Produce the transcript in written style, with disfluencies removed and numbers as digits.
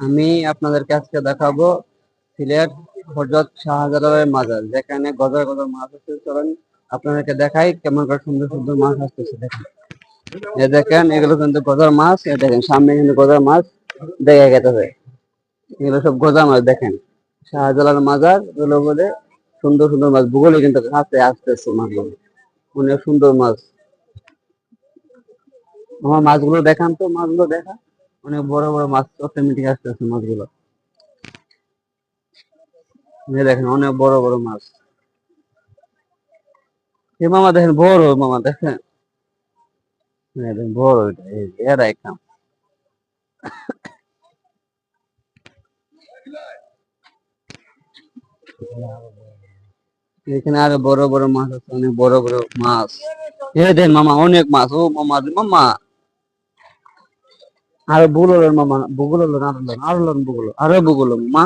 আমি আপনাদেরকে আজকে দেখাবো সিলেট হযরত শাহজালালের মাজার, যেখানে গজার গজার মাছ আছে। চলেন আপনাদেরকে দেখাই কেমন করে সুন্দর সুন্দর মাছ আসতেছে। দেখেন, এ দেখেন এগুলো কিন্তু গজার মাছ। এ দেখেন সামনে কিন্তু গজার মাছ দেখা গেছে। এগুলো সব গজার মাছ। দেখেন শাহজালাল মাজার এগুলো বলে সুন্দর সুন্দর মাছ। ভূগোলে কিন্তু হাতে আসতেছে মাছগুলো, অনেক সুন্দর মাছ। আমার মাছগুলো দেখান তো, মাছগুলো দেখা, অনেক বড় বড় মাছ অটোমেটিক আসতেছে মাছগুলো। দেখেন অনেক বড় বড় মাছ। এ মামা দেখেন বড়, মামা দেখেন দেখেন বড়, এরাই কাম। এখানে আরো বড় বড় মাছ আছে, অনেক বড় বড় মাছ। এ দেখেন মামা অনেক মাছ। ও মামা মামা আরো বুগলো মামা, বুগলো আরো বুগলো, আরো বুগলো মামা।